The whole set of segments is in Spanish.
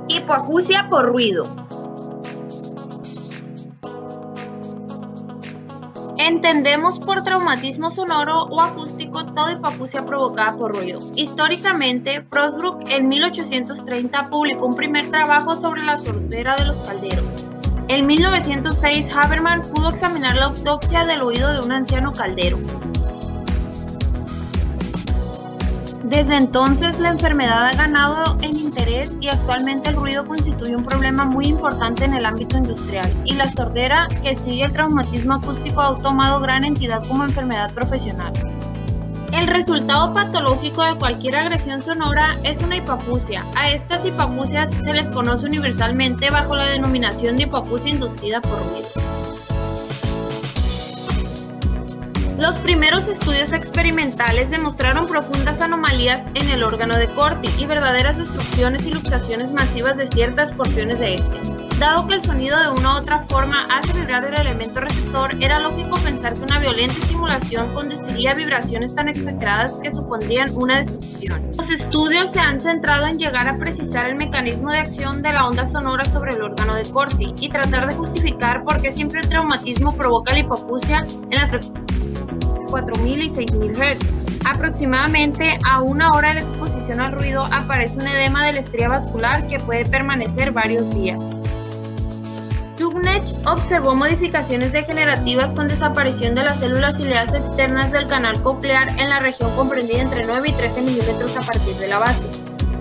Hipoacusia por ruido. Entendemos por traumatismo sonoro o acústico toda hipoacusia provocada por ruido. Históricamente, Frostbrook en 1830 publicó un primer trabajo sobre la sordera de los calderos. En 1906, Haberman pudo examinar la autopsia del oído de un anciano caldero. Desde entonces, la enfermedad ha ganado en interés y actualmente el ruido constituye un problema muy importante en el ámbito industrial, y la sordera, que sigue el traumatismo acústico, ha tomado gran entidad como enfermedad profesional. El resultado patológico de cualquier agresión sonora es una hipoacusia. A estas hipoacusias se les conoce universalmente bajo la denominación de hipoacusia inducida por ruido. Los primeros estudios experimentales demostraron profundas anomalías en el órgano de Corti y verdaderas destrucciones y luxaciones masivas de ciertas porciones de este. Dado que el sonido de una u otra forma hace vibrar el elemento receptor, era lógico pensar que una violenta estimulación conduciría a vibraciones tan exageradas que supondrían una destrucción. Los estudios se han centrado en llegar a precisar el mecanismo de acción de la onda sonora sobre el órgano de Corti y tratar de justificar por qué siempre el traumatismo provoca la hipoacusia en las frecuencias 4000 y 6000 Hz. Aproximadamente a una hora de la exposición al ruido aparece un edema de la estría vascular que puede permanecer varios días. Dugnech observó modificaciones degenerativas con desaparición de las células ciliares externas del canal coclear en la región comprendida entre 9 y 13 milímetros a partir de la base.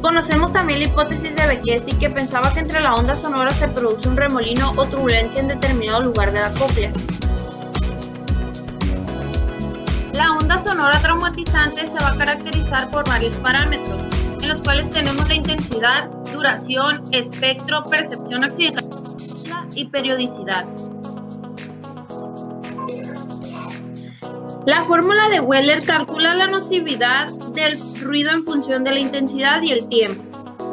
Conocemos también la hipótesis de Beccesi, que pensaba que entre la onda sonora se produce un remolino o turbulencia en determinado lugar de la cóclea. La onda sonora traumatizante se va a caracterizar por varios parámetros, en los cuales tenemos la intensidad, duración, espectro, percepción accidental y periodicidad. La fórmula de Weller calcula la nocividad del ruido en función de la intensidad y el tiempo.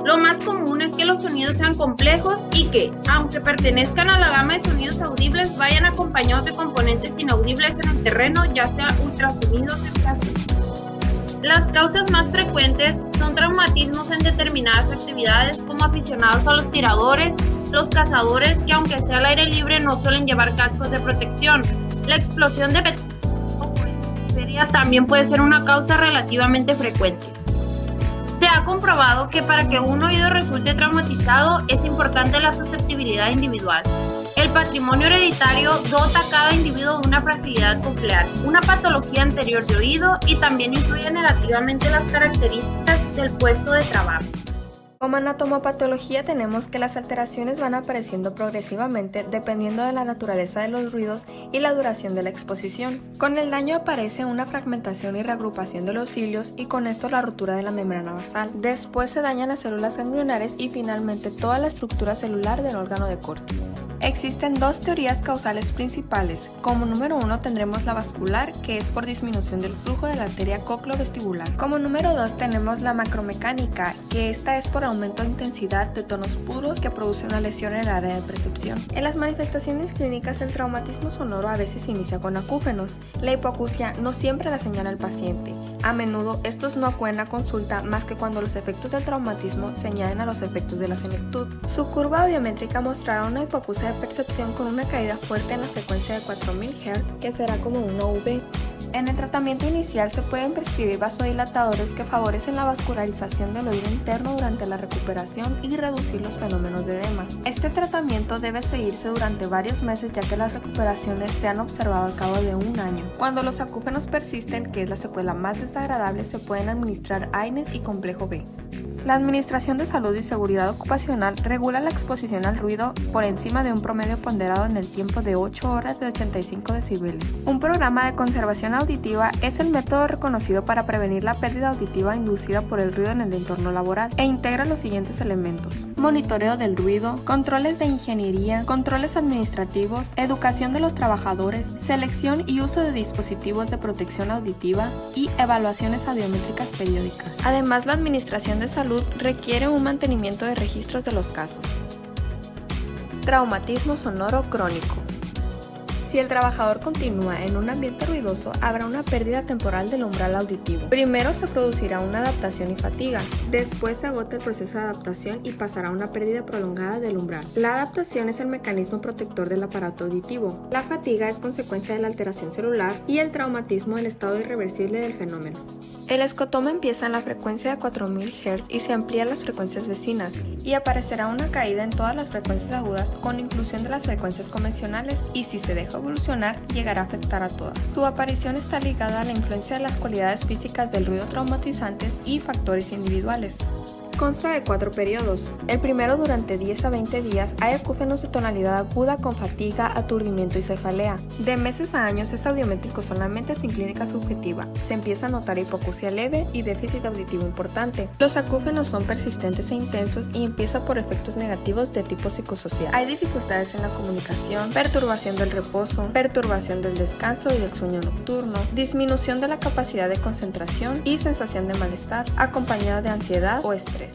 Lo más común es que los sonidos sean complejos y que, aunque pertenezcan a la gama de sonidos audibles, vayan acompañados de componentes inaudibles en el terreno, ya sea ultrasonidos o infrasonidos. Las causas más frecuentes son traumatismos en determinadas actividades, como aficionados a los tiradores, los cazadores, que aunque sea al aire libre no suelen llevar cascos de protección. La explosión de bacteria también puede ser una causa relativamente frecuente. Se ha comprobado que para que un oído resulte traumatizado es importante la susceptibilidad individual. El patrimonio hereditario dota a cada individuo de una fragilidad coclear, una patología anterior de oído y también influye negativamente las características del puesto de trabajo. Como anatomopatología tenemos que las alteraciones van apareciendo progresivamente dependiendo de la naturaleza de los ruidos y la duración de la exposición. Con el daño aparece una fragmentación y reagrupación de los cilios y con esto la rotura de la membrana basal. Después se dañan las células ganglionares y finalmente toda la estructura celular del órgano de Corti. Existen dos teorías causales principales. Como número 1 tendremos la vascular, que es por disminución del flujo de la arteria coclo-vestibular. Como número 2 tenemos la macromecánica, que esta es por aumento de intensidad de tonos puros que produce una lesión en el área de percepción. En las manifestaciones clínicas el traumatismo sonoro a veces inicia con acúfenos. La hipoacusia no siempre la señala el paciente. A menudo estos no acuden a consulta más que cuando los efectos del traumatismo se añaden a los efectos de la senectud. Su curva audiométrica mostrará una hipoacusia de percepción con una caída fuerte en la frecuencia de 4000 Hz, que será como una V. En el tratamiento inicial se pueden prescribir vasodilatadores que favorecen la vascularización del oído interno durante la recuperación y reducir los fenómenos de edema. Este tratamiento debe seguirse durante varios meses ya que las recuperaciones se han observado al cabo de un año. Cuando los acúfenos persisten, que es la secuela más desagradable, se pueden administrar AINES y complejo B. La Administración de Salud y Seguridad Ocupacional regula la exposición al ruido por encima de un promedio ponderado en el tiempo de 8 horas de 85 decibeles. Un programa de conservación auditiva es el método reconocido para prevenir la pérdida auditiva inducida por el ruido en el entorno laboral e integra los siguientes elementos: monitoreo del ruido, controles de ingeniería, controles administrativos, educación de los trabajadores, selección y uso de dispositivos de protección auditiva y evaluaciones audiométricas periódicas. Además, la Administración de Salud requiere un mantenimiento de registros de los casos. Traumatismo sonoro crónico. Si el trabajador continúa en un ambiente ruidoso, habrá una pérdida temporal del umbral auditivo. Primero se producirá una adaptación y fatiga, después se agota el proceso de adaptación y pasará a una pérdida prolongada del umbral. La adaptación es el mecanismo protector del aparato auditivo. La fatiga es consecuencia de la alteración celular y el traumatismo del estado irreversible del fenómeno. El escotoma empieza en la frecuencia de 4000 Hz y se amplía a las frecuencias vecinas, y aparecerá una caída en todas las frecuencias agudas con inclusión de las frecuencias convencionales, y si se deja evolucionar, llegará a afectar a todas. Su aparición está ligada a la influencia de las cualidades físicas del ruido traumatizantes y factores individuales. Consta de 4 periodos. El primero, durante 10 a 20 días, hay acúfenos de tonalidad aguda con fatiga, aturdimiento y cefalea. De meses a años es audiométrico solamente sin clínica subjetiva. Se empieza a notar hipoacusia leve y déficit auditivo importante. Los acúfenos son persistentes e intensos y empieza por efectos negativos de tipo psicosocial. Hay dificultades en la comunicación, perturbación del reposo, perturbación del descanso y del sueño nocturno, disminución de la capacidad de concentración y sensación de malestar, acompañada de ansiedad o estrés.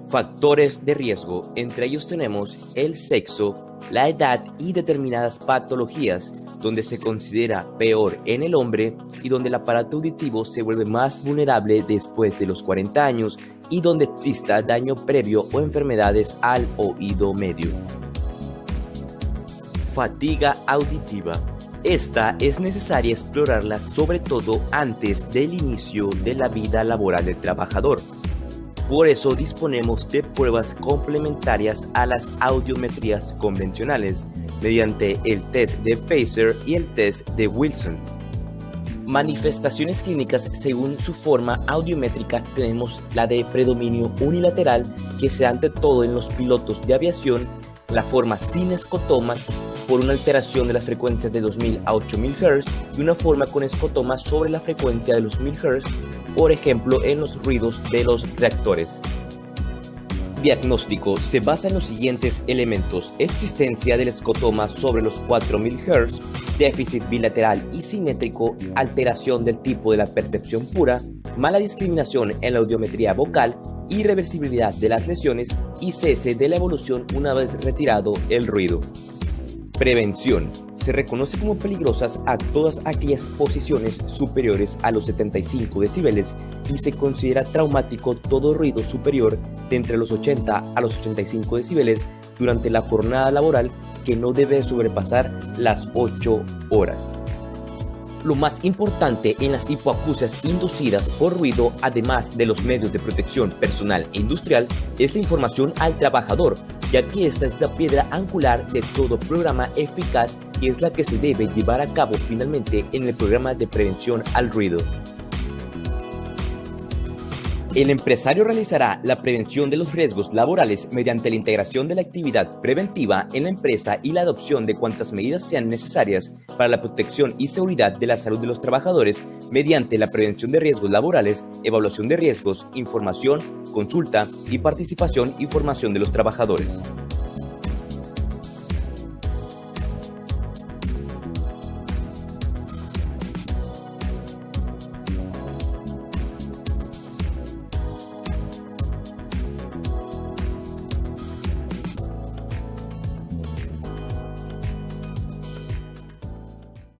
Factores de riesgo, entre ellos tenemos el sexo, la edad y determinadas patologías, donde se considera peor en el hombre y donde el aparato auditivo se vuelve más vulnerable después de los 40 años y donde exista daño previo o enfermedades al oído medio. Fatiga auditiva. Esta es necesaria explorarla sobre todo antes del inicio de la vida laboral del trabajador. Por eso disponemos de pruebas complementarias a las audiometrías convencionales, mediante el test de Pacer y el test de Wilson. Manifestaciones clínicas según su forma audiométrica tenemos la de predominio unilateral, que se da ante todo en los pilotos de aviación, la forma sin escotoma, por una alteración de las frecuencias de 2000 a 8000 Hz y una forma con escotoma sobre la frecuencia de los 1000 Hz, por ejemplo en los ruidos de los reactores. Diagnóstico se basa en los siguientes elementos: existencia del escotoma sobre los 4000 Hz, déficit bilateral y simétrico, alteración del tipo de la percepción pura, mala discriminación en la audiometría vocal, irreversibilidad de las lesiones y cese de la evolución una vez retirado el ruido. Prevención. Se reconoce como peligrosas a todas aquellas posiciones superiores a los 75 decibeles y se considera traumático todo ruido superior de entre los 80 a los 85 decibeles durante la jornada laboral que no debe sobrepasar las 8 horas. Lo más importante en las hipoacusias inducidas por ruido, además de los medios de protección personal e industrial, es la información al trabajador, ya que esta es la piedra angular de todo programa eficaz y es la que se debe llevar a cabo finalmente en el programa de prevención al ruido. El empresario realizará la prevención de los riesgos laborales mediante la integración de la actividad preventiva en la empresa y la adopción de cuantas medidas sean necesarias para la protección y seguridad de la salud de los trabajadores mediante la prevención de riesgos laborales, evaluación de riesgos, información, consulta y participación y formación de los trabajadores.